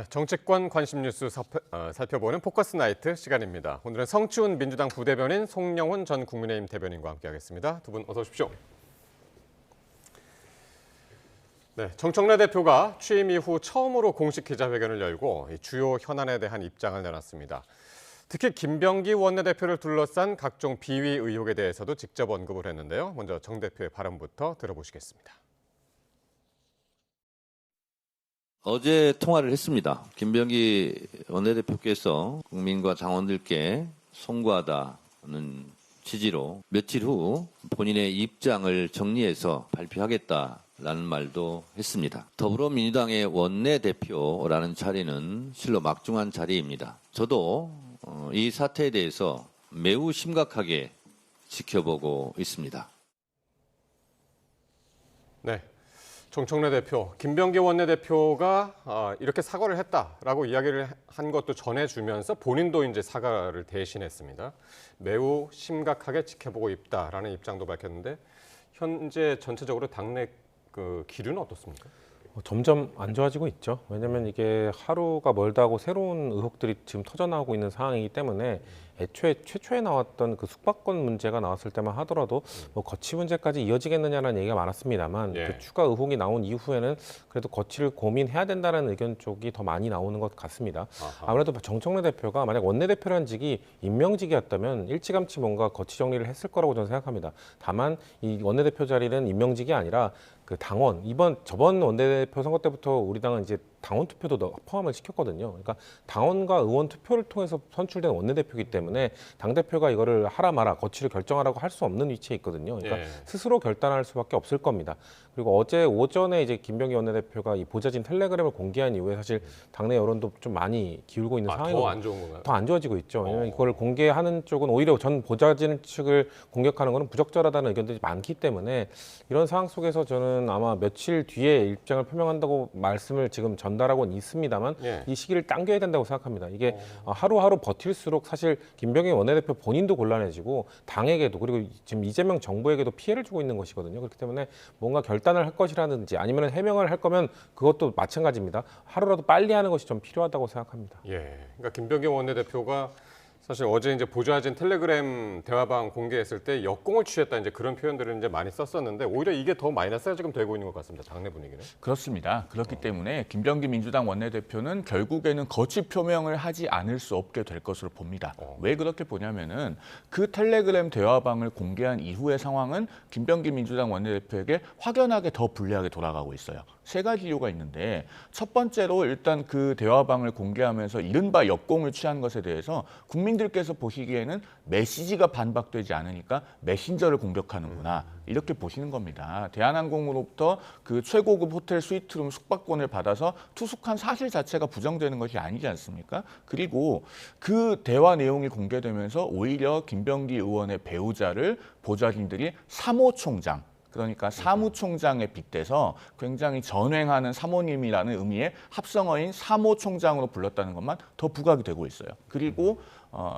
정치권 관심 뉴스 살펴보는 포커스 나이트 시간입니다. 오늘은 성추운 민주당 부대변인 송영훈 전 국민의힘 대변인과 함께하겠습니다. 두 분 어서 오십시오. 네, 정청래 대표가 취임 이후 처음으로 공식 기자회견을 열고 주요 현안에 대한 입장을 내놨습니다. 특히 김병기 원내대표를 둘러싼 각종 비위 의혹에 대해서도 직접 언급을 했는데요. 먼저 정 대표의 발언부터 들어보시겠습니다. 어제 통화를 했습니다. 김병기 원내대표께서 국민과 당원들께 송구하다는 취지로 며칠 후 본인의 입장을 정리해서 발표하겠다라는 말도 했습니다. 더불어민주당의 원내대표라는 자리는 실로 막중한 자리입니다. 저도 이 사태에 대해서 매우 심각하게 지켜보고 있습니다. 네. 정청래 대표, 김병기 원내대표가 이렇게 사과를 했다라고 이야기를 한 것도 전해주면서 본인도 이제 사과를 대신했습니다. 매우 심각하게 지켜보고 있다라는 입장도 밝혔는데 현재 전체적으로 당내 기류는 어떻습니까? 점점 안 좋아지고 있죠. 왜냐하면 이게 하루가 멀다 하고 새로운 의혹들이 지금 터져나오고 있는 상황이기 때문에 애초에 최초에 나왔던 그 숙박권 문제가 나왔을 때만 하더라도 뭐 거치 문제까지 이어지겠느냐라는 얘기가 많았습니다만 그 추가 의혹이 나온 이후에는 그래도 거치를 고민해야 된다는 의견 쪽이 더 많이 나오는 것 같습니다. 아무래도 정청래 대표가 만약 원내대표라는 직이 임명직이었다면 일찌감치 뭔가 거치 정리를 했을 거라고 저는 생각합니다. 다만 이 원내대표 자리는 임명직이 아니라 그 당원, 저번 원내대표 선거 때부터 우리 당은 이제 당원 투표도 포함을 시켰거든요. 그러니까 당원과 의원 투표를 통해서 선출된 원내대표이기 때문에 당대표가 이거를 하라 마라, 거취를 결정하라고 할 수 없는 위치에 있거든요. 그러니까 스스로 결단할 수밖에 없을 겁니다. 그리고 어제 오전에 이제 김병기 원내대표가 이 보좌진 텔레그램을 공개한 이후에 사실 당내 여론도 좀 많이 기울고 있는 상황이고 더 안 좋은 건가요? 더 안 좋아지고 있죠. 왜냐하면 이걸 공개하는 쪽은 오히려 전 보좌진 측을 공격하는 것은 부적절하다는 의견들이 많기 때문에 이런 상황 속에서 저는 아마 며칠 뒤에 입장을 표명한다고 말씀을 지금 전달하고는 있습니다만 이 시기를 당겨야 된다고 생각합니다. 이게 하루하루 버틸수록 사실 김병기 원내대표 본인도 곤란해지고 당에게도 그리고 지금 이재명 정부에게도 피해를 주고 있는 것이거든요. 그렇기 때문에 뭔가 결단을 할 것이라든지 아니면 해명을 할 거면 그것도 마찬가지입니다. 하루라도 빨리 하는 것이 좀 필요하다고 생각합니다. 그러니까 김병기 원내대표가 사실 어제 이제 보좌진 텔레그램 대화방 공개했을 때 역공을 취했다 이제 그런 표현들을 이제 많이 썼었는데 오히려 이게 더 마이너스가 지금 되고 있는 것 같습니다. 당내 분위기는. 그렇습니다. 그렇기 때문에 김병기 민주당 원내대표는 결국에는 거취 표명을 하지 않을 수 없게 될 것으로 봅니다. 왜 그렇게 보냐면은 그 텔레그램 대화방을 공개한 이후의 상황은 김병기 민주당 원내대표에게 확연하게 더 불리하게 돌아가고 있어요. 세 가지 이유가 있는데 첫 번째로 일단 그 대화방을 공개하면서 이른바 역공을 취한 것에 대해서 국민들께서 보시기에는 메시지가 반박되지 않으니까 메신저를 공격하는구나 이렇게 보시는 겁니다. 대한항공으로부터 그 최고급 호텔 스위트룸 숙박권을 받아서 투숙한 사실 자체가 부정되는 것이 아니지 않습니까? 그리고 그 대화 내용이 공개되면서 오히려 김병기 의원의 배우자를 보좌진들이 사모총장 그러니까 사무총장에 빗대서 굉장히 전횡하는 사모님이라는 의미의 합성어인 사모총장으로 불렀다는 것만 더 부각이 되고 있어요. 그리고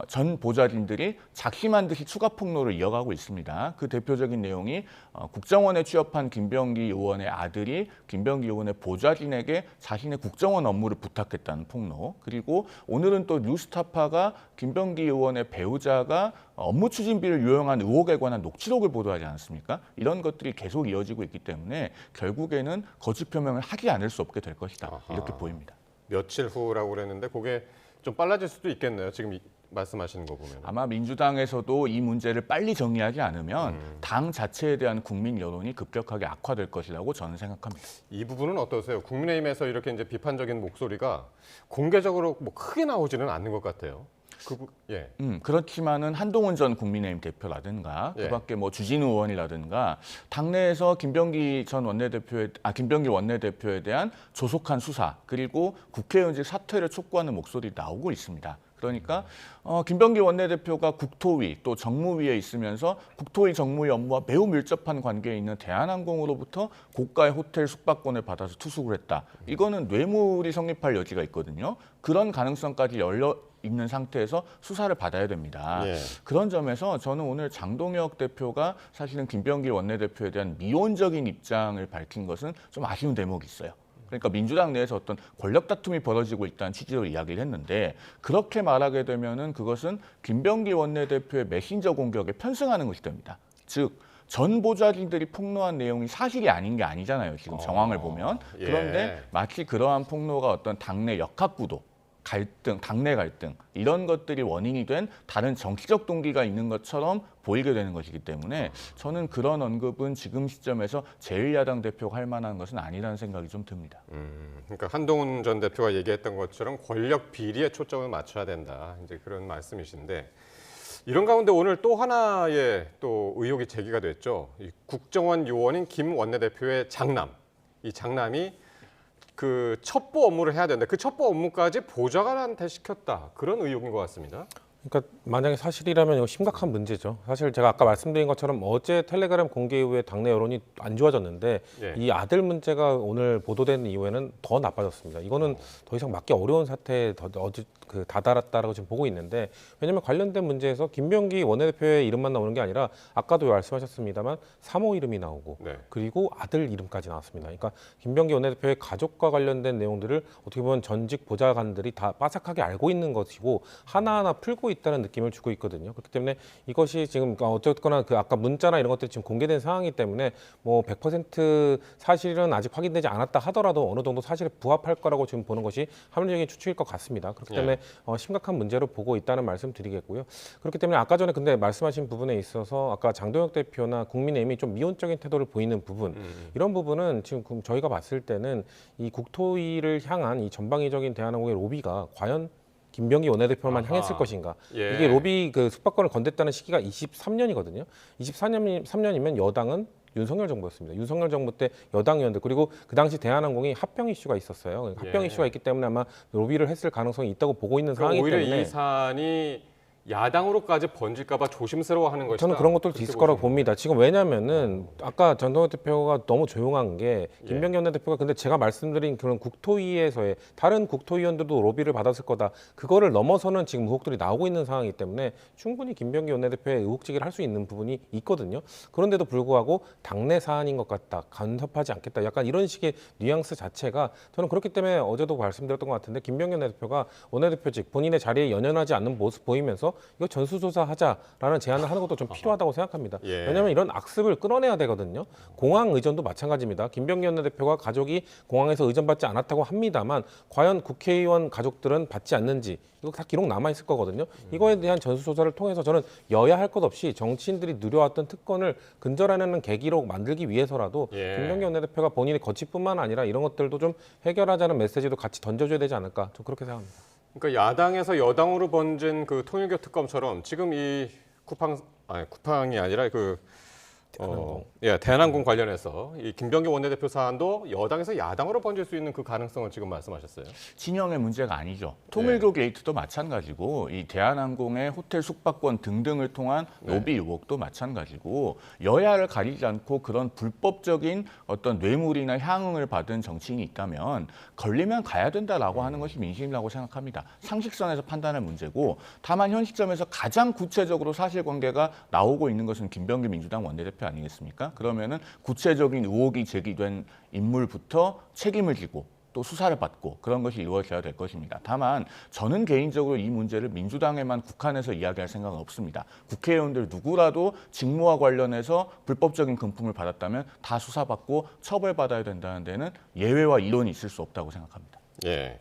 전 보좌진들이 작심한 듯이 추가 폭로를 이어가고 있습니다. 그 대표적인 내용이 국정원에 취업한 김병기 의원의 아들이 김병기 의원의 보좌진에게 자신의 국정원 업무를 부탁했다는 폭로. 그리고 오늘은 또 뉴스타파가 김병기 의원의 배우자가 업무 추진비를 유용한 의혹에 관한 녹취록을 보도하지 않았습니까? 이런 것들이 계속 이어지고 있기 때문에 결국에는 거취 표명을 하지 않을 수 없게 될 것이다. 이렇게 보입니다. 며칠 후라고 그랬는데 그게 좀 빨라질 수도 있겠네요. 지금 말씀하시는 거 보면. 아마 민주당에서도 이 문제를 빨리 정리하지 않으면 당 자체에 대한 국민 여론이 급격하게 악화될 것이라고 저는 생각합니다. 이 부분은 어떠세요? 국민의힘에서 이렇게 이제 비판적인 목소리가 공개적으로 뭐 크게 나오지는 않는 것 같아요. 그렇지만은 한동훈 전 국민의힘 대표라든가 그밖에 뭐 주진우 의원이라든가 당내에서 김병기 원내대표에 대한 조속한 수사 그리고 국회의원직 사퇴를 촉구하는 목소리 나오고 있습니다. 그러니까 김병기 원내대표가 국토위 또 정무위에 있으면서 국토위 정무위 업무와 매우 밀접한 관계에 있는 대한항공으로부터 고가의 호텔 숙박권을 받아서 투숙을 했다. 이거는 뇌물이 성립할 여지가 있거든요. 그런 가능성까지 열려 있는 상태에서 수사를 받아야 됩니다. 그런 점에서 저는 오늘 장동혁 대표가 사실은 김병기 원내대표에 대한 미온적인 입장을 밝힌 것은 좀 아쉬운 대목이 있어요. 그러니까 민주당 내에서 어떤 권력 다툼이 벌어지고 있다는 취지로 이야기를 했는데 그렇게 말하게 되면은 그것은 김병기 원내대표의 메신저 공격에 편승하는 것이 됩니다. 즉 전 보좌진들이 폭로한 내용이 사실이 아닌 게 아니잖아요. 지금 정황을 보면. 예. 그런데 마치 그러한 폭로가 어떤 당내 역학구도, 갈등, 당내 갈등 이런 것들이 원인이 된 다른 정치적 동기가 있는 것처럼 보이게 되는 것이기 때문에 저는 그런 언급은 지금 시점에서 제1야당 대표가 할 만한 것은 아니라는 생각이 좀 듭니다. 그러니까 한동훈 전 대표가 얘기했던 것처럼 권력 비리에 초점을 맞춰야 된다. 이제 그런 말씀이신데 이런 가운데 오늘 또 하나의 또 의혹이 제기가 됐죠. 이 국정원 요원인 김 원내대표의 장남, 이 장남이 그 첩보 업무를 해야 되는데 그 첩보 업무까지 보좌관한테 시켰다. 그런 의혹인 것 같습니다. 그러니까 만약에 사실이라면 이거 심각한 문제죠. 사실 제가 아까 말씀드린 것처럼 어제 텔레그램 공개 이후에 당내 여론이 안 좋아졌는데 예. 이 아들 문제가 오늘 보도된 이후에는 더 나빠졌습니다. 이거는 더 이상 막기 어려운 사태에 다다랐다라고 지금 보고 있는데 왜냐하면 관련된 문제에서 김병기 원내대표의 이름만 나오는 게 아니라 아까도 말씀하셨습니다만 사모 이름이 나오고 네. 그리고 아들 이름까지 나왔습니다. 그러니까 김병기 원내대표의 가족과 관련된 내용들을 어떻게 보면 전직 보좌관들이 다 빠삭하게 알고 있는 것이고 하나하나 풀고 있다는 느낌을 주고 있거든요. 그렇기 때문에 이것이 지금 어쨌거나 그 아까 문자나 이런 것들이 지금 공개된 상황이기 때문에 뭐 100% 사실은 아직 확인되지 않았다 하더라도 어느 정도 사실에 부합할 거라고 지금 보는 것이 합리적인 추측일 것 같습니다. 그렇기 때문에 심각한 문제로 보고 있다는 말씀 드리겠고요. 그렇기 때문에 아까 전에 근데 말씀하신 부분에 있어서 아까 장동혁 대표나 국민의힘이 좀 미온적인 태도를 보이는 부분 이런 부분은 지금 저희가 봤을 때는 이 국토위를 향한 이 전방위적인 대한항공의 로비가 과연 김병기 원내대표만 아하. 향했을 것인가? 예. 이게 로비 그 숙박권을 건넸다는 시기가 23년이거든요. 23년이면 여당은 윤석열 정부였습니다. 윤석열 정부 때 여당 의원들 그리고 그 당시 대한항공이 합병 이슈가 있었어요. 합병 예. 이슈가 있기 때문에 아마 로비를 했을 가능성이 있다고 보고 있는 그럼 상황이기 오히려 때문에 이 사안이 야당으로까지 번질까 봐 조심스러워하는 것이다. 저는 그런 것들도 그렇게 있을 거라고 보시는 봅니다. 지금 왜냐면은 아까 전동혁 대표가 너무 조용한 게 김병기 원내대표가 근데 제가 말씀드린 그런 국토위에서의 다른 국토위원들도 로비를 받았을 거다. 그거를 넘어서는 지금 의혹들이 나오고 있는 상황이기 때문에 충분히 김병기 원내대표의 의혹 제기를 할 수 있는 부분이 있거든요. 그런데도 불구하고 당내 사안인 것 같다. 간섭하지 않겠다. 약간 이런 식의 뉘앙스 자체가 저는 그렇기 때문에 어제도 말씀드렸던 것 같은데 김병기 원내대표가 원내대표직 본인의 자리에 연연하지 않는 모습 보이면서 이거 전수조사하자라는 제안을 하는 것도 좀 필요하다고 생각합니다. 예. 왜냐하면 이런 악습을 끌어내야 되거든요. 공항 의전도 마찬가지입니다. 김병기 원내대표가 가족이 공항에서 의전받지 않았다고 합니다만 과연 국회의원 가족들은 받지 않는지 이거 다 기록 남아 있을 거거든요. 이거에 대한 전수조사를 통해서 저는 여야 할 것 없이 정치인들이 누려왔던 특권을 근절하는 계기로 만들기 위해서라도 예. 김병기 원내대표가 본인의 거취뿐만 아니라 이런 것들도 좀 해결하자는 메시지도 같이 던져줘야 되지 않을까. 저 그렇게 생각합니다. 그러니까 야당에서 여당으로 번진 그 통일교 특검처럼 지금 이 쿠팡이 아니라 대한항공 관련해서 이 김병기 원내대표 사안도 여당에서 야당으로 번질 수 있는 그 가능성을 지금 말씀하셨어요. 진영의 문제가 아니죠. 통일교 게이트도 마찬가지고 이 대한항공의 호텔 숙박권 등등을 통한 로비 의혹도 마찬가지고 여야를 가리지 않고 그런 불법적인 어떤 뇌물이나 향응을 받은 정치인이 있다면 걸리면 가야 된다라고 하는 것이 민심이라고 생각합니다. 상식선에서 판단할 문제고 다만 현 시점에서 가장 구체적으로 사실관계가 나오고 있는 것은 김병기 민주당 원내대표 아니겠습니까? 그러면은 구체적인 의혹이 제기된 인물부터 책임을 지고 또 수사를 받고 그런 것이 이루어져야 될 것입니다. 다만 저는 개인적으로 이 문제를 민주당에만 국한해서 이야기할 생각은 없습니다. 국회의원들 누구라도 직무와 관련해서 불법적인 금품을 받았다면 다 수사받고 처벌받아야 된다는 데는 예외와 이론이 있을 수 없다고 생각합니다. 예.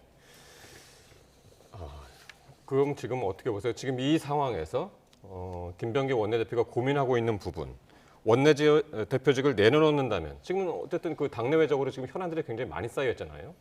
그럼 지금 어떻게 보세요? 지금 이 상황에서 김병기 원내대표가 고민하고 있는 부분, 원내대표직을 내려놓는다면 지금 어쨌든 그 당내외적으로 지금 현안들이 굉장히 많이 쌓여 있잖아요.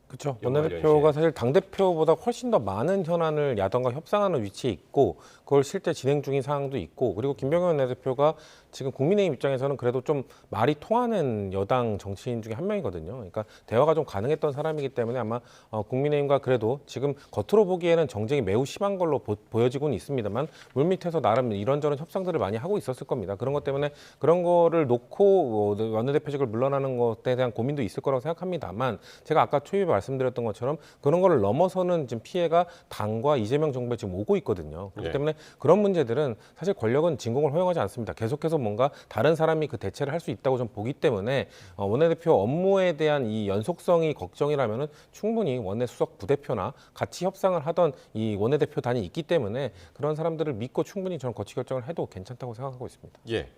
그렇죠. 연말 원내대표가 연시에. 사실 당대표보다 훨씬 더 많은 현안을 야당과 협상하는 위치에 있고 그걸 실제 진행 중인 상황도 있고 그리고 김병기 원내대표가 지금 국민의힘 입장에서는 그래도 좀 말이 통하는 여당 정치인 중에 한 명이거든요. 그러니까 대화가 좀 가능했던 사람이기 때문에 아마 국민의힘과 그래도 지금 겉으로 보기에는 정쟁이 매우 심한 걸로 보여지고는 있습니다만 물밑에서 나름 이런저런 협상들을 많이 하고 있었을 겁니다. 그런 것 때문에 그런 거를 놓고 원내대표직을 물러나는 것에 대한 고민도 있을 거라고 생각합니다만 제가 아까 초유에 말씀드렸던 것처럼 그런 거를 넘어서는 지금 피해가 당과 이재명 정부에 지금 오고 있거든요. 그렇기 네. 때문에 그런 문제들은 사실 권력은 진공을 허용하지 않습니다. 계속해서 뭔가 다른 사람이 그 대체를 할 수 있다고 좀 보기 때문에 원내대표 업무에 대한 이 연속성이 걱정이라면은 충분히 원내 수석 부대표나 같이 협상을 하던 이 원내대표단이 있기 때문에 그런 사람들을 믿고 충분히 저는 거취 결정을 해도 괜찮다고 생각하고 있습니다. 예.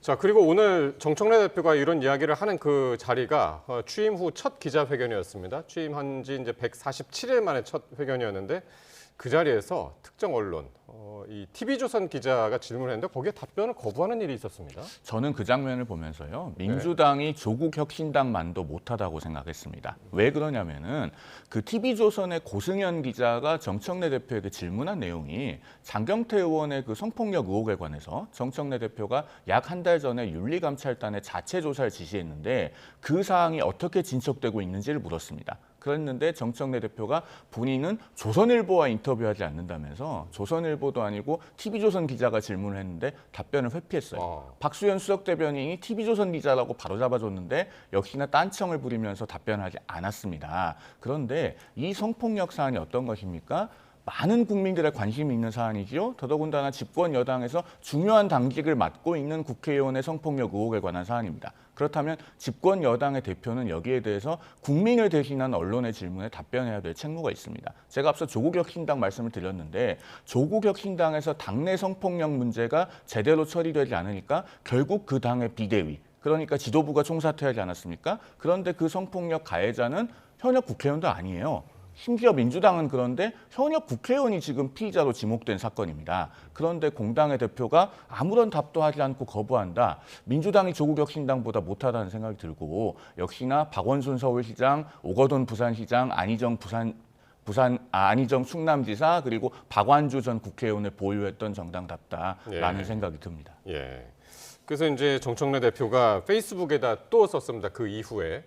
자, 그리고 오늘 정청래 대표가 이런 이야기를 하는 그 자리가 취임 후 첫 기자회견이었습니다. 취임한 지 이제 147일 만에 첫 회견이었는데 그 자리에서 특정 언론, 이 TV조선 기자가 질문했는데 거기에 답변을 거부하는 일이 있었습니다. 저는 그 장면을 보면서요. 민주당이 조국 혁신당만도 못하다고 생각했습니다. 왜 그러냐면은 그 TV조선의 고승현 기자가 정청래 대표에게 질문한 내용이 장경태 의원의 그 성폭력 의혹에 관해서 정청래 대표가 약 한 달 전에 윤리감찰단에 자체 조사를 지시했는데 그 사항이 어떻게 진척되고 있는지를 물었습니다. 그랬는데 정청래 대표가 본인은 조선일보와 인터뷰하지 않는다면서 조선일보도 아니고 TV조선 기자가 질문을 했는데 답변을 회피했어요. 박수현 수석 대변인이 TV조선 기자라고 바로 잡아줬는데 역시나 딴청을 부리면서 답변하지 않았습니다. 그런데 이 성폭력 사안이 어떤 것입니까? 많은 국민들의 관심이 있는 사안이지요. 더더군다나 집권 여당에서 중요한 당직을 맡고 있는 국회의원의 성폭력 의혹에 관한 사안입니다. 그렇다면 집권 여당의 대표는 여기에 대해서 국민을 대신한 언론의 질문에 답변해야 될 책무가 있습니다. 제가 앞서 조국혁신당 말씀을 드렸는데 조국혁신당에서 당내 성폭력 문제가 제대로 처리되지 않으니까 결국 그 당의 비대위, 그러니까 지도부가 총사퇴하지 않았습니까? 그런데 그 성폭력 가해자는 현역 국회의원도 아니에요. 심지어 민주당은 그런데 현역 국회의원이 지금 피의자로 지목된 사건입니다. 그런데 공당의 대표가 아무런 답도 하지 않고 거부한다. 민주당이 조국혁신당보다 못하다는 생각이 들고 역시나 박원순 서울시장, 오거돈 부산시장, 안희정 충남지사 그리고 박완주 전 국회의원을 보유했던 정당답다라는 생각이 듭니다. 예. 그래서 이제 정청래 대표가 페이스북에다 또 썼습니다. 그 이후에.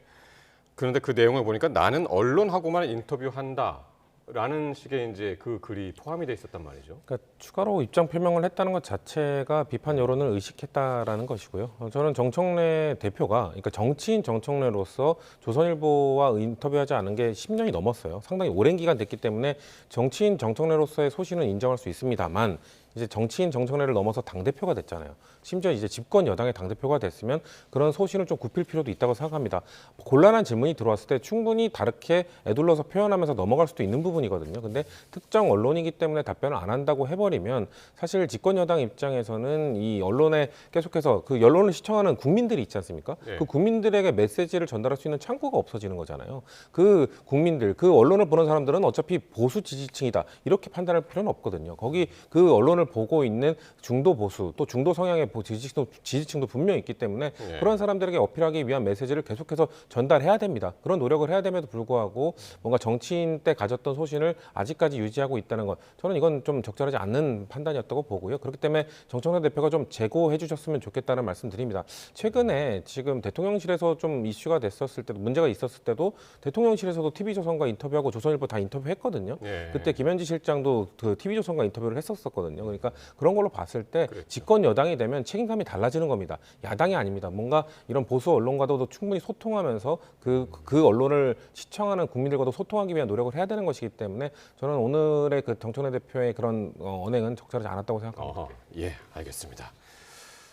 그런데 그 내용을 보니까 나는 언론하고만 인터뷰한다라는 식의 이제 그 글이 포함이 돼 있었단 말이죠. 그러니까 추가로 입장 표명을 했다는 것 자체가 비판 여론을 의식했다라는 것이고요. 저는 정청래 대표가, 그러니까 정치인 정청래로서 조선일보와 인터뷰하지 않은 게 10년이 넘었어요. 상당히 오랜 기간 됐기 때문에 정치인 정청래로서의 소신은 인정할 수 있습니다만 이제 정치인 정청래를 넘어서 당대표가 됐잖아요. 심지어 이제 집권 여당의 당대표가 됐으면 그런 소신을 좀 굽힐 필요도 있다고 생각합니다. 곤란한 질문이 들어왔을 때 충분히 다르게 애둘러서 표현하면서 넘어갈 수도 있는 부분이거든요. 근데 특정 언론이기 때문에 답변을 안 한다고 해버리면 사실 집권 여당 입장에서는 이 언론에 계속해서 그 언론을 시청하는 국민들이 있지 않습니까? 네. 그 국민들에게 메시지를 전달할 수 있는 창구가 없어지는 거잖아요. 그 국민들, 그 언론을 보는 사람들은 어차피 보수 지지층이다 이렇게 판단할 필요는 없거든요. 거기 그 언론을 보고 있는 중도 보수 또 중도 성향의 지지층도 분명히 있기 때문에 네. 그런 사람들에게 어필하기 위한 메시지를 계속해서 전달해야 됩니다. 그런 노력을 해야 됨에도 불구하고 뭔가 정치인 때 가졌던 소신을 아직까지 유지하고 있다는 것, 저는 이건 좀 적절하지 않는 판단이었다고 보고요. 그렇기 때문에 정청래 대표가 좀 재고해 주셨으면 좋겠다는 말씀드립니다. 최근에 지금 대통령실에서 좀 이슈가 됐었을 때도 문제가 있었을 때도 대통령실에서도 TV조선과 인터뷰하고 조선일보 다 인터뷰했거든요. 네. 그때 김현지 실장도 그 TV조선과 인터뷰를 했었거든요. 그러니까 그런 걸로 봤을 때 그랬죠. 집권 여당이 되면 책임감이 달라지는 겁니다. 야당이 아닙니다. 뭔가 이런 보수 언론과도 충분히 소통하면서 그 언론을 시청하는 국민들과도 소통하기 위한 노력을 해야 되는 것이기 때문에 저는 오늘의 그 정청래 대표의 그런 언행은 적절하지 않았다고 생각합니다. 어허, 예, 알겠습니다.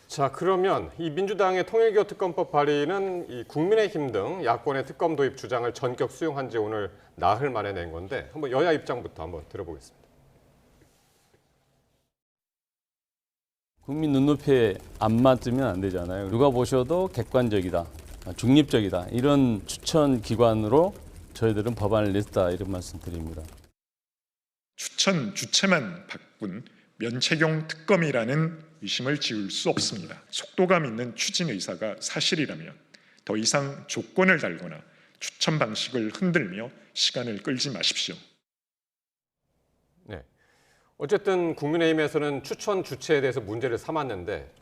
자, 그러면 이 민주당의 통일교 특검법 발의는 이 국민의힘 등 야권의 특검 도입 주장을 전격 수용한 지 오늘 나흘 만에 낸 건데 한번 여야 입장부터 한번 들어보겠습니다. 국민 눈높이에 안 맞으면 안 되잖아요. 누가 보셔도 객관적이다, 중립적이다 이런 추천 기관으로 저희들은 법안을 냈다 이런 말씀 드립니다. 추천 주체만 바꾼 면책용 특검이라는 의심을 지울 수 없습니다. 속도감 있는 추진 의사가 사실이라면 더 이상 조건을 달거나 추천 방식을 흔들며 시간을 끌지 마십시오. 네. 어쨌든 국민의힘에서는 추천 주체에 대해서 문제를 삼았는데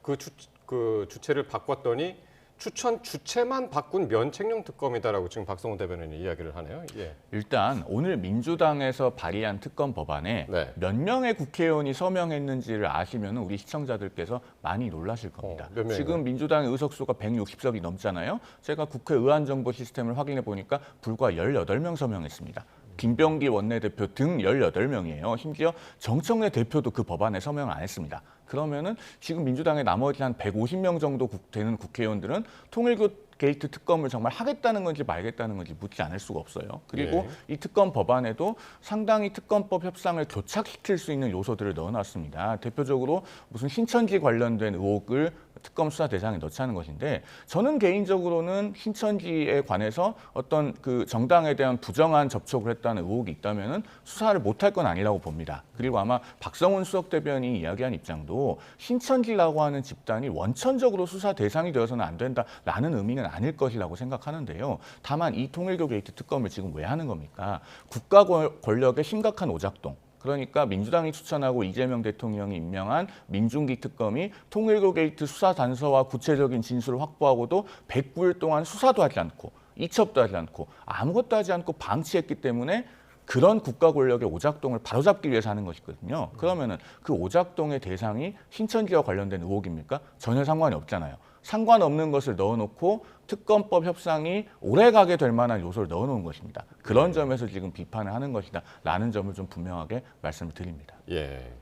그 주체를 바꿨더니 추천 주체만 바꾼 면책용 특검이다라고 지금 박성훈 대변인이 이야기를 하네요. 예. 일단 오늘 민주당에서 발의한 특검 법안에 네. 몇 명의 국회의원이 서명했는지를 아시면 우리 시청자들께서 많이 놀라실 겁니다. 몇 명인가요? 지금 민주당의 의석수가 160석이 넘잖아요. 제가 국회 의안정보 시스템을 확인해 보니까 불과 18명 서명했습니다. 김병기 원내대표 등 18명이에요. 심지어 정청래 대표도 그 법안에 서명을 안 했습니다. 그러면은 지금 민주당의 나머지 한 150명 정도 되는 국회의원들은 통일교 게이트 특검을 정말 하겠다는 건지 말겠다는 건지 묻지 않을 수가 없어요. 그리고 이 특검 법안에도 상당히 특검법 협상을 교착시킬 수 있는 요소들을 넣어놨습니다. 대표적으로 무슨 신천지 관련된 의혹을 특검 수사 대상에 넣자는 것인데 저는 개인적으로는 신천지에 관해서 어떤 그 정당에 대한 부정한 접촉을 했다는 의혹이 있다면은 수사를 못할 건 아니라고 봅니다. 그리고 아마 박성훈 수석 대변인이 이야기한 입장도 신천지라고 하는 집단이 원천적으로 수사 대상이 되어서는 안 된다라는 의미는 아닐 것이라고 생각하는데요. 다만 이 통일교 게이트 특검을 지금 왜 하는 겁니까? 국가 권력의 심각한 오작동. 그러니까 민주당이 추천하고 이재명 대통령이 임명한 민중기 특검이 통일교 게이트 수사 단서와 구체적인 진술을 확보하고도 109일 동안 수사도 하지 않고 이첩도 하지 않고 아무것도 하지 않고 방치했기 때문에 그런 국가 권력의 오작동을 바로잡기 위해서 하는 것이거든요. 그러면은 그 오작동의 대상이 신천지와 관련된 의혹입니까? 전혀 상관이 없잖아요. 상관없는 것을 넣어놓고 특검법 협상이 오래가게 될 만한 요소를 넣어놓은 것입니다. 그런 점에서 지금 비판을 하는 것이다라는 점을 좀 분명하게 말씀을 드립니다. 예.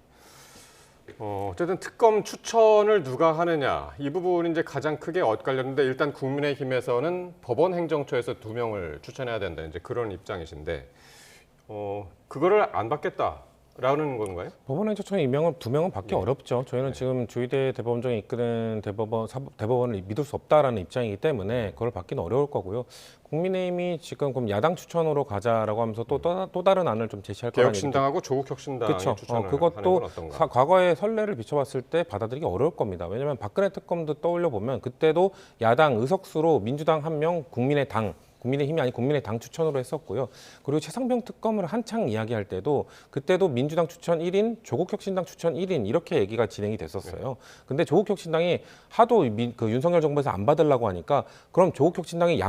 어쨌든 특검 추천을 누가 하느냐 이 부분이 이제 가장 크게 엇갈렸는데 일단 국민의힘에서는 법원행정처에서 2명을 추천해야 된다 이제 그런 입장이신데 그거를 안 받겠다라는 건가요? 법원행정처의 임명은 2명은 받기 어렵죠. 저희는 지금 조희대 대법원장이 이끄는 대법원을 믿을 수 없다라는 입장이기 때문에 그걸 받기는 어려울 거고요. 국민의힘이 지금 그럼 야당 추천으로 가자라고 하면서 또 다른 안을 좀 제시할 거라는 개혁신당하고 조국혁신당이 그렇죠. 추천을 하는 그것도 건 어떤가? 과거의 선례를 비춰봤을 때 받아들이기 어려울 겁니다. 왜냐하면 박근혜 특검도 떠올려 보면 그때도 야당 의석수로 민주당 1명, 국민의힘이 아닌 국민의당 추천으로 했었고요. 그리고 최상병 특검을 한창 이야기할 때도 그때도 민주당 추천 1인, 조국혁신당 추천 1인 이렇게 얘기가 진행이 됐었어요. 근데 조국혁신당이 하도 그 윤석열 정부에서 안 받으려고 하니까 그럼 조국혁신당이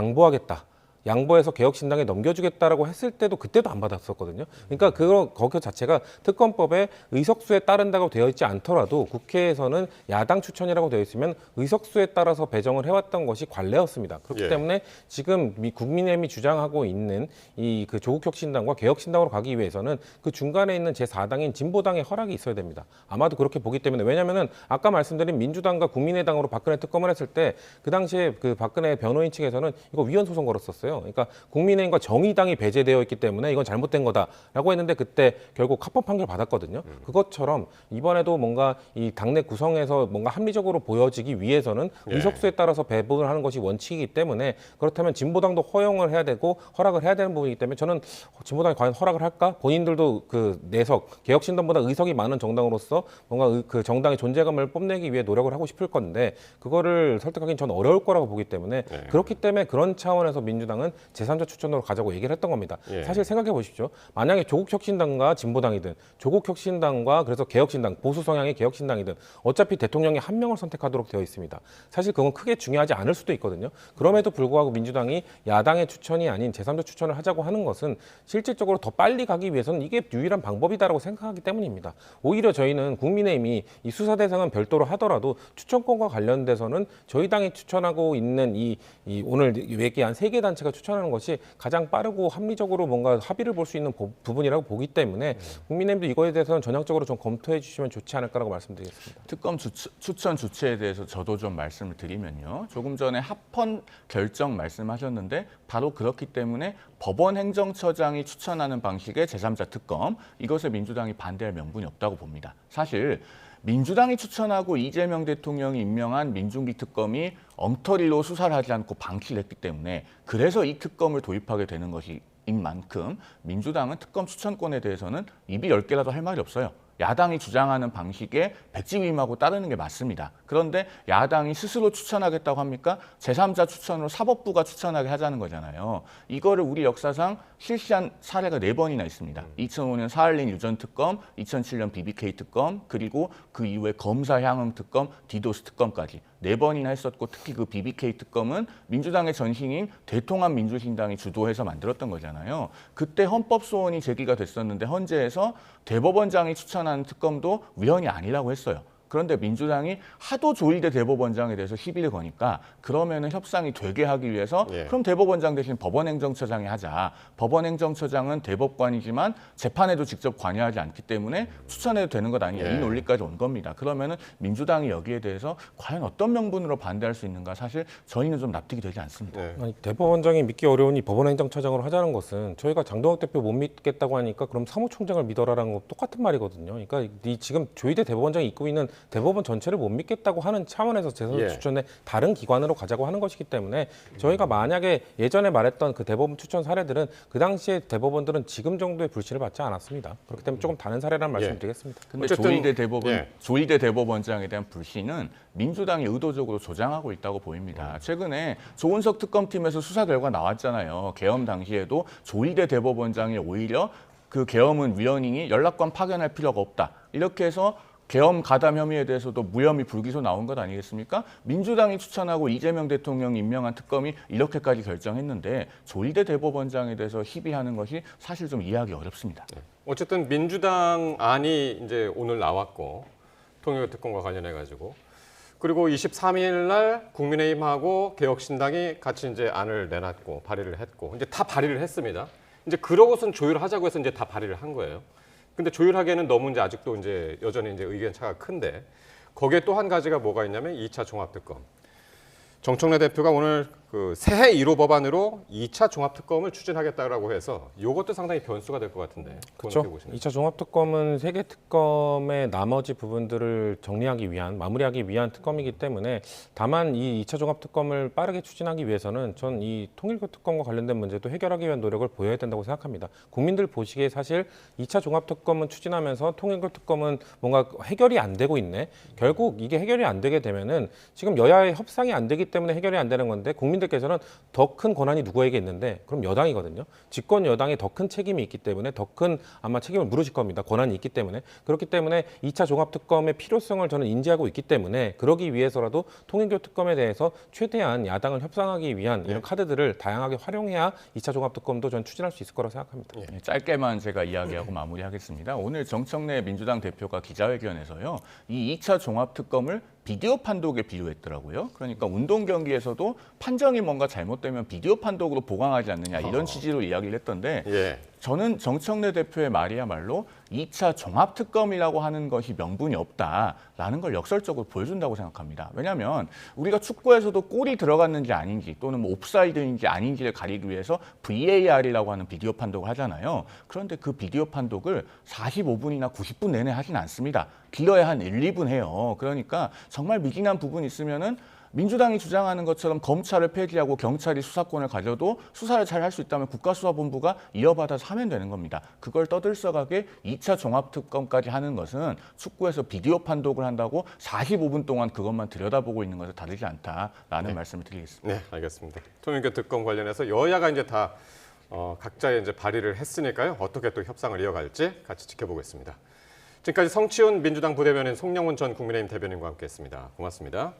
양보해서 개혁신당에 넘겨주겠다라고 했을 때도 그때도 안 받았었거든요. 그러니까 거기 자체가 특검법에 의석수에 따른다고 되어 있지 않더라도 국회에서는 야당 추천이라고 되어 있으면 의석수에 따라서 배정을 해왔던 것이 관례였습니다. 그렇기 때문에 지금 국민의힘이 주장하고 있는 이 그 조국혁신당과 개혁신당으로 가기 위해서는 그 중간에 있는 제4당인 진보당의 허락이 있어야 됩니다. 아마도 그렇게 보기 때문에 왜냐하면은 아까 말씀드린 민주당과 국민의당으로 박근혜 특검을 했을 때 그 당시에 그 박근혜 변호인 측에서는 이거 위헌 소송 걸었었어요. 그러니까 국민의힘과 정의당이 배제되어 있기 때문에 이건 잘못된 거다라고 했는데 그때 결국 합법 판결 받았거든요. 그것처럼 이번에도 뭔가 이 당내 구성에서 뭔가 합리적으로 보여지기 위해서는 의석수에 따라서 배분을 하는 것이 원칙이기 때문에 그렇다면 진보당도 허용을 해야 되고 허락을 해야 되는 부분이기 때문에 저는 진보당이 과연 허락을 할까? 본인들도 그 내석 개혁신당보다 의석이 많은 정당으로서 뭔가 그 정당의 존재감을 뽐내기 위해 노력을 하고 싶을 건데 그거를 설득하기는 저는 어려울 거라고 보기 때문에 그렇기 때문에 그런 차원에서 민주당은 제3자 추천으로 가자고 얘기를 했던 겁니다. 사실 생각해 보십시오. 만약에 조국혁신당과 진보당이든 조국혁신당과 그래서 개혁신당, 보수 성향의 개혁신당이든 어차피 대통령이 1명을 선택하도록 되어 있습니다. 사실 그건 크게 중요하지 않을 수도 있거든요. 그럼에도 불구하고 민주당이 야당의 추천이 아닌 제3자 추천을 하자고 하는 것은 실질적으로 더 빨리 가기 위해서는 이게 유일한 방법이다라고 생각하기 때문입니다. 오히려 저희는 국민의힘이 이 수사 대상은 별도로 하더라도 추천권과 관련돼서는 저희 당이 추천하고 있는 이 오늘 얘기한 3개 단체가 추천하는 것이 가장 빠르고 합리적으로 뭔가 합의를 볼 수 있는 부분이라고 보기 때문에 국민의힘도 이거에 대해서는 전향적으로 좀 검토해 주시면 좋지 않을까라고 말씀드리겠습니다. 특검 추천 주체에 대해서 저도 좀 말씀을 드리면요. 조금 전에 합헌 결정 말씀하셨는데 바로 그렇기 때문에 법원 행정처장이 추천하는 방식의 제3자 특검 이것에 민주당이 반대할 명분이 없다고 봅니다. 사실 민주당이 추천하고 이재명 대통령이 임명한 민중기 특검이 엉터리로 수사를 하지 않고 방치를 했기 때문에 그래서 이 특검을 도입하게 되는 것인 만큼 민주당은 특검 추천권에 대해서는 입이 10개라도 할 말이 없어요. 야당이 주장하는 방식의 백지위임하고 따르는 게 맞습니다. 그런데 야당이 스스로 추천하겠다고 합니까? 제3자 추천으로 사법부가 추천하게 하자는 거잖아요. 이거를 우리 역사상 실시한 사례가 4번이나 있습니다. 2005년 사할린 유전 특검, 2007년 BBK 특검, 그리고 그 이후에 검사 향응 특검, 디도스 특검까지 4번이나 했었고, 특히 그 BBK 특검은 민주당의 전신인 대통합 민주신당이 주도해서 만들었던 거잖아요. 그때 헌법 소원이 제기가 됐었는데 헌재에서 대법원장이 추천한 특검도 위헌이 아니라고 했어요. 그런데 민주당이 하도 조일대 대법원장에 대해서 시비를 거니까 그러면은 협상이 되게 하기 위해서 그럼 대법원장 대신 법원행정처장이 하자. 법원행정처장은 대법관이지만 재판에도 직접 관여하지 않기 때문에 추천해도 되는 것 아니냐. 이 논리까지 온 겁니다. 그러면은 민주당이 여기에 대해서 과연 어떤 명분으로 반대할 수 있는가, 사실 저희는 좀 납득이 되지 않습니다. 아니, 대법원장이 믿기 어려우니 법원행정처장으로 하자는 것은 저희가 장동혁 대표 못 믿겠다고 하니까 그럼 사무총장을 믿어라라는 거 똑같은 말이거든요. 그러니까 이 지금 조희대 대법원장이 입고 있는 대법원 전체를 못 믿겠다고 하는 차원에서 재선 추천에 다른 기관으로 가자고 하는 것이기 때문에 저희가 만약에 예전에 말했던 그 대법원 추천 사례들은 그 당시에 대법원들은 지금 정도의 불신을 받지 않았습니다. 그렇기 때문에 조금 다른 사례라는 말씀을 드리겠습니다. 근데 조희대 대법원장에 대한 불신은 민주당이 의도적으로 조장하고 있다고 보입니다. 최근에 조은석 특검팀에서 수사 결과 나왔잖아요. 계엄 당시에도 조희대 대법원장이 오히려 그 계엄은 위헌이니 연락관 파견할 필요가 없다. 이렇게 해서 계엄 가담 혐의에 대해서도 무혐의 불기소 나온 것 아니겠습니까? 민주당이 추천하고 이재명 대통령이 임명한 특검이 이렇게까지 결정했는데 조희대 대법원장에 대해서 희비하는 것이 사실 좀 이해하기 어렵습니다. 어쨌든 민주당 안이 이제 오늘 나왔고 통일교 특검과 관련해 가지고, 그리고 23일 날 국민의힘하고 개혁신당이 같이 이제 안을 내놨고 발의를 했고, 이제 다 발의를 했습니다. 이제 그러고선 조율하자고 해서 이제 다 발의를 한 거예요. 근데 조율하기에는 너무 이제 아직도 이제 여전히 이제 의견 차가 큰데, 거기에 또 한 가지가 뭐가 있냐면 2차 종합특검. 정청래 대표가 오늘 그 새해 1호 법안으로 2차 종합특검을 추진하겠다라고 해서 이것도 상당히 변수가 될 것 같은데. 그렇죠. 2차 종합특검은 세 개 특검의 나머지 부분들을 정리하기 위한, 마무리하기 위한 특검이기 때문에, 다만 이 2차 종합특검을 빠르게 추진하기 위해서는 전 이 통일교 특검과 관련된 문제도 해결하기 위한 노력을 보여야 된다고 생각합니다. 국민들 보시기에 사실 2차 종합특검은 추진하면서 통일교 특검은 뭔가 해결이 안 되고 있네. 결국 이게 해결이 안 되게 되면은 지금 여야의 협상이 안 되기 때문에 해결이 안 되는 건데, 국민들께서는 더 큰 권한이 누구에게 있는데, 그럼 여당이거든요. 집권 여당에 더 큰 책임이 있기 때문에 더 큰 아마 책임을 물으실 겁니다. 권한이 있기 때문에. 그렇기 때문에 2차 종합특검의 필요성을 저는 인지하고 있기 때문에, 그러기 위해서라도 통일교 특검에 대해서 최대한 야당을 협상하기 위한 이런 카드들을 다양하게 활용해야 2차 종합특검도 저는 추진할 수 있을 거라고 생각합니다. 짧게만 제가 이야기하고 마무리하겠습니다. 오늘 정청래 민주당 대표가 기자회견에서요, 이 2차 종합특검을 비디오 판독에 비유했더라고요. 그러니까 운동 경기에서도 판정이 뭔가 잘못되면 비디오 판독으로 보강하지 않느냐, 이런 취지로 이야기를 했던데, 저는 정청래 대표의 말이야말로 2차 종합특검이라고 하는 것이 명분이 없다라는 걸 역설적으로 보여준다고 생각합니다. 왜냐하면 우리가 축구에서도 골이 들어갔는지 아닌지, 또는 뭐 옵사이드인지 아닌지를 가리기 위해서 VAR이라고 하는 비디오 판독을 하잖아요. 그런데 그 비디오 판독을 45분이나 90분 내내 하진 않습니다. 길어야 한 1, 2분 해요. 그러니까 정말 미진한 부분이 있으면은 민주당이 주장하는 것처럼 검찰을 폐지하고 경찰이 수사권을 가져도 수사를 잘 할 수 있다면 국가수사본부가 이어받아서 하면 되는 겁니다. 그걸 떠들썩하게 2차 종합특검까지 하는 것은 축구에서 비디오 판독을 한다고 45분 동안 그것만 들여다보고 있는 것과 다르지 않다라는 말씀을 드리겠습니다. 네, 알겠습니다. 통일교 특검 관련해서 여야가 이제 다 각자의 이제 발의를 했으니까요. 어떻게 또 협상을 이어갈지 같이 지켜보겠습니다. 지금까지 성치훈 민주당 부대변인, 송영문 전 국민의힘 대변인과 함께했습니다. 고맙습니다.